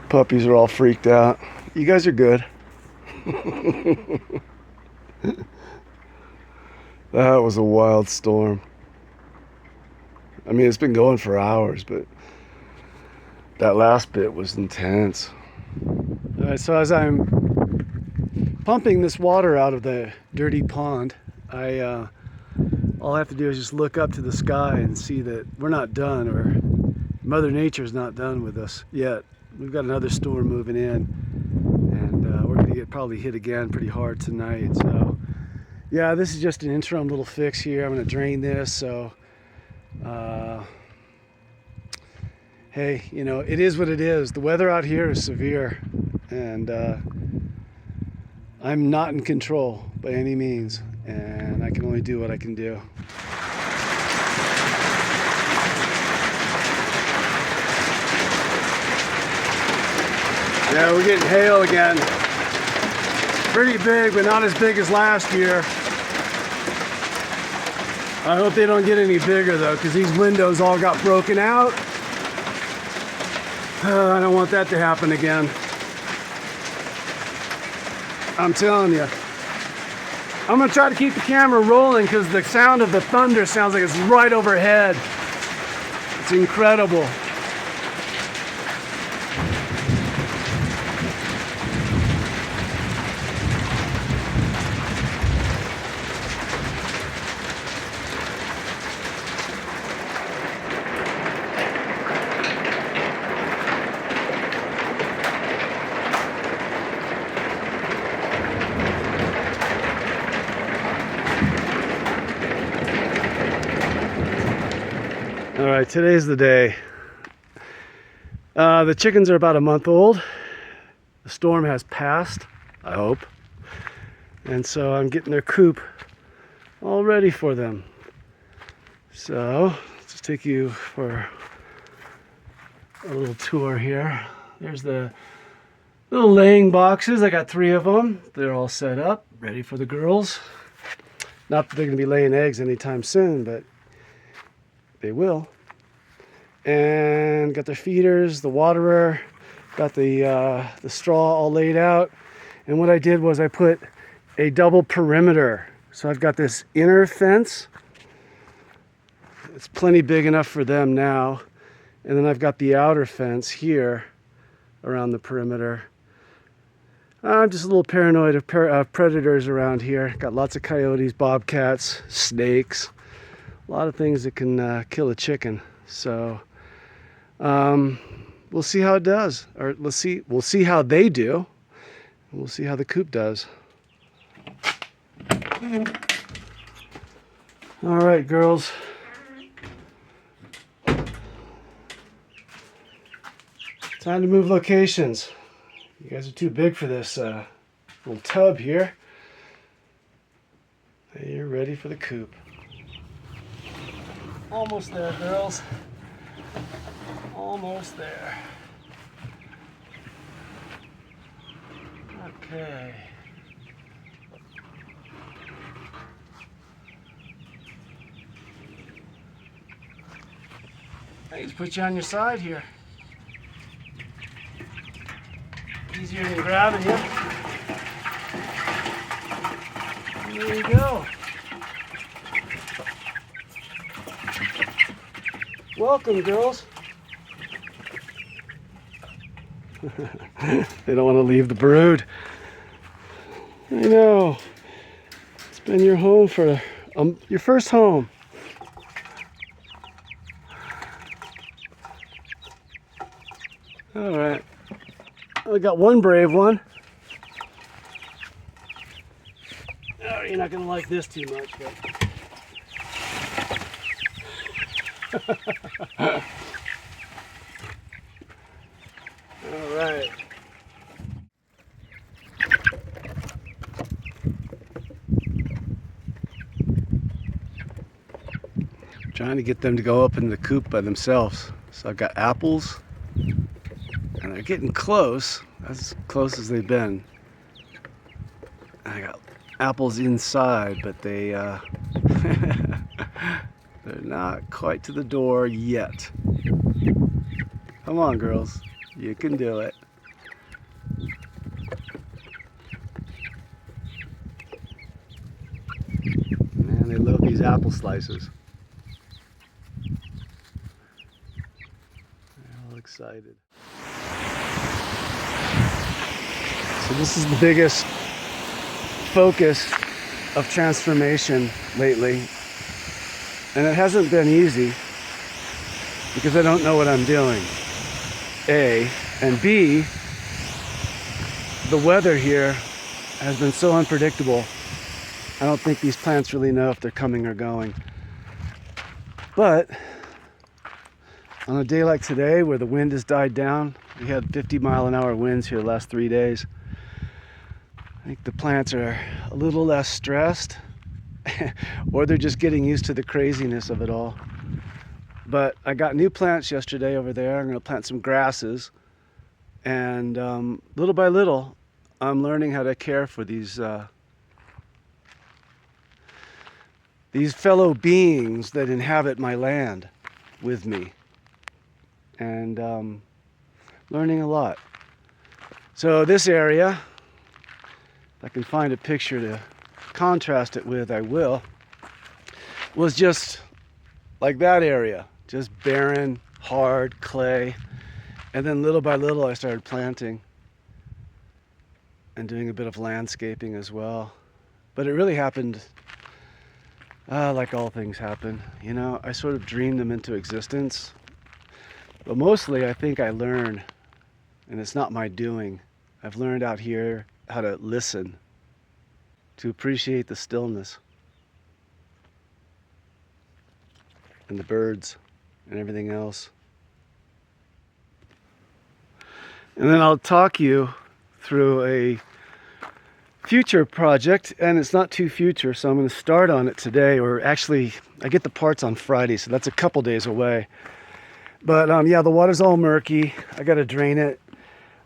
Puppies are all freaked out. You guys are good. That was a wild storm. I mean, it's been going for hours, but that last bit was intense. All right, so as I'm pumping this water out of the dirty pond, all I have to do is just look up to the sky and see that we're not done, or Mother Nature's not done with us yet. We've got another storm moving in, and we're going to get probably hit again pretty hard tonight. So yeah, this is just an interim little fix here. I'm going to drain this. So hey, you know, it is what it is. The weather out here is severe, and I'm not in control by any means, and I can only do what I can do. Yeah, we're getting hail again. Pretty big, but not as big as last year. I hope they don't get any bigger though, because these windows all got broken out. I don't want that to happen again. I'm telling you. I'm gonna try to keep the camera rolling because the sound of the thunder sounds like it's right overhead. It's incredible. All right, today's the day. The chickens are about a month old. The storm has passed, I hope. And so I'm getting their coop all ready for them. So let's just take you for a little tour here. There's the little laying boxes. I got 3 of them. They're all set up, ready for the girls. Not that they're gonna be laying eggs anytime soon, but they will. And got their feeders, the waterer, got the straw all laid out. And what I did was I put a double perimeter. So I've got this inner fence. It's plenty big enough for them now. And then I've got the outer fence here around the perimeter. I'm just a little paranoid of predators around here. Got lots of coyotes, bobcats, snakes. A lot of things that can kill a chicken. So we'll see how it does, or we'll see how they do, and we'll see how the coop does. All right, girls. Time to move locations. You guys are too big for this little tub here. You're ready for the coop. Almost there, girls. Almost there. Okay. I just put you on your side here. Easier than grabbing you. There you go. Welcome, girls. They don't want to leave the brood. I know. It's been your home for your first home. All right. I got one brave one. Oh, you're not going to like this too much, but. All right. Trying to get them to go up in the coop by themselves. So I've got apples, and they're getting close, as close as they've been. I got apples inside, but they're not quite to the door yet. Come on, girls. You can do it. apple slices. They're all excited. So this is the biggest focus of transformation lately. And it hasn't been easy because I don't know what I'm doing, A. And B, the weather here has been so unpredictable. I don't think these plants really know if they're coming or going. But on a day like today where the wind has died down, we had 50-mile-an-hour winds here the last 3 days. I think the plants are a little less stressed or they're just getting used to the craziness of it all. But I got new plants yesterday over there. I'm going to plant some grasses. And little by little, I'm learning how to care for these fellow beings that inhabit my land with me. And learning a lot. So this area, if I can find a picture to contrast it with, I will, was just like that area. Just barren, hard clay. And then little by little I started planting and doing a bit of landscaping as well. But it really happened like all things happen. You know, I sort of dreamed them into existence. But mostly I think I learn, and it's not my doing. I've learned out here how to listen, to appreciate the stillness and the birds and everything else. And then I'll talk you through a future project, and it's not too future, so I'm going to start on it today, or actually I get the parts on Friday, so that's a couple days away. But yeah, the water's all murky. I got to drain it.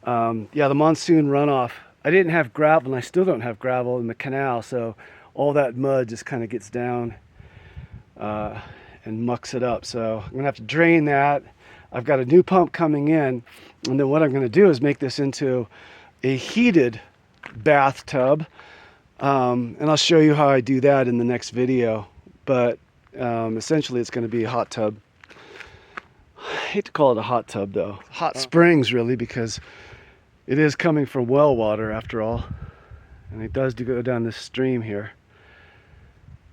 Yeah, the monsoon runoff. I didn't have gravel, and I still don't have gravel in the canal, so all that mud just kind of gets down and mucks it up. So I'm going to have to drain that. I've got a new pump coming in, and then what I'm going to do is make this into a heated bathtub, and I'll show you how I do that in the next video. But essentially it's going to be a hot tub. I hate to call it a hot tub though. Hot springs really, because it is coming from well water after all, and it does go down this stream here.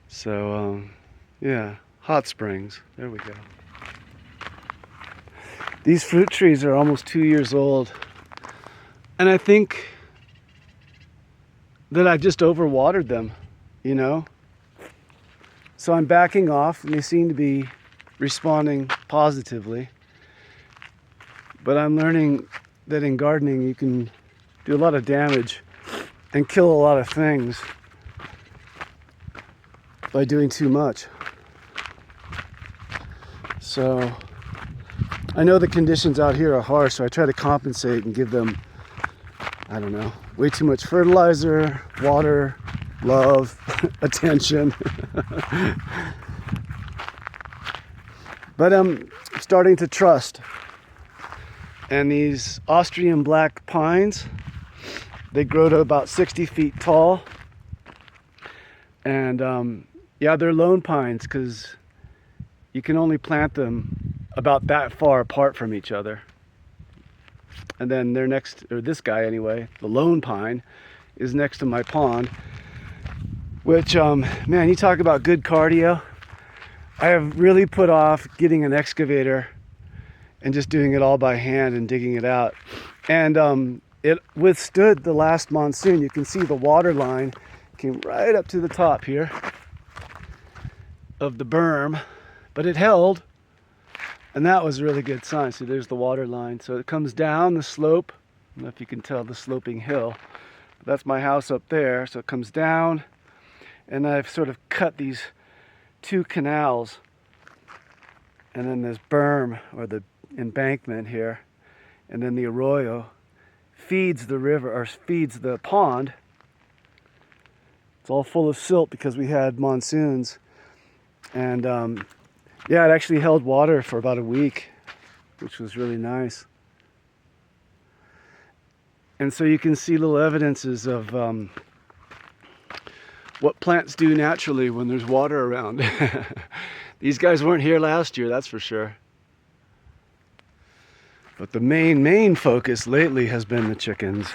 So yeah, hot springs, there we go. These fruit trees are almost 2 years old, and I think that I just overwatered them, you know? So I'm backing off, and they seem to be responding positively. But I'm learning that in gardening you can do a lot of damage and kill a lot of things by doing too much. So I know the conditions out here are harsh, so I try to compensate and give them, I don't know, way too much fertilizer, water, love, attention. But I'm starting to trust. And these Austrian black pines, they grow to about 60 feet tall. And yeah, they're lone pines because you can only plant them about that far apart from each other. And then they're next, or this guy anyway, the lone pine, is next to my pond. Which, man, you talk about good cardio. I have really put off getting an excavator and just doing it all by hand and digging it out. And it withstood the last monsoon. You can see the water line came right up to the top here of the berm, but it held, and that was a really good sign. So there's the water line. So it comes down the slope. I don't know if you can tell the sloping hill. That's my house up there. So it comes down, and I've sort of cut these two canals, and then this berm, or the embankment here, and then the arroyo feeds the river, or feeds the pond. It's all full of silt because we had monsoons, and yeah, it actually held water for about a week, which was really nice. And so you can see little evidences of what plants do naturally when there's water around. These guys weren't here last year, that's for sure. But the main focus lately has been the chickens.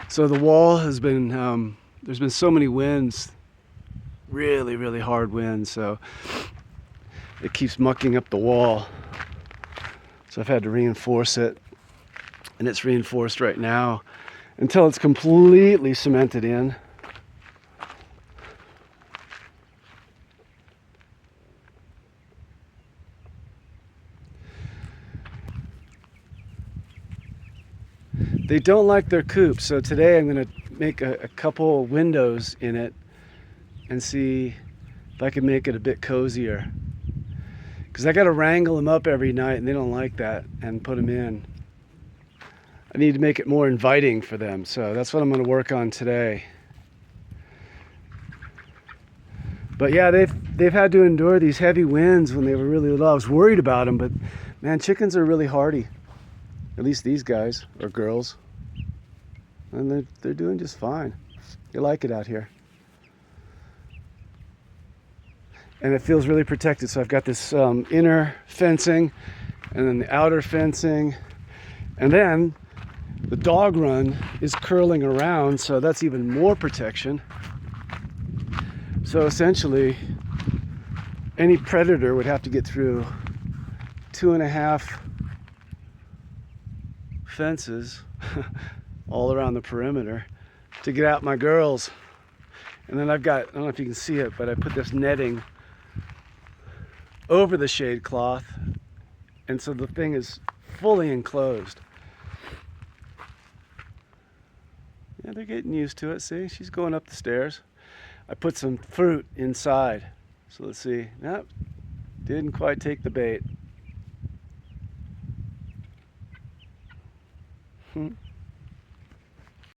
So the wall has been, there's been so many winds, really hard winds, so it keeps mucking up the wall. So I've had to reinforce it, and it's reinforced right now until it's completely cemented in. They don't like their coop, so today I'm going to make a couple windows in it and see if I can make it a bit cozier. Because I got to wrangle them up every night, and they don't like that, and put them in. I need to make it more inviting for them, so that's what I'm going to work on today. But yeah, they've had to endure these heavy winds when they were really low. I was worried about them, but man, chickens are really hardy. At least these guys, or girls. And they're doing just fine. They like it out here. And it feels really protected. So I've got this inner fencing, and then the outer fencing. And then the dog run is curling around, so that's even more protection. So essentially, any predator would have to get through 2.5 fences all around the perimeter to get out my girls. And then I've got, I don't know if you can see it, but I put this netting over the shade cloth, and so the thing is fully enclosed. Yeah, they're getting used to it. See, she's going up the stairs. I put some fruit inside, so let's see. Nope, didn't quite take the bait.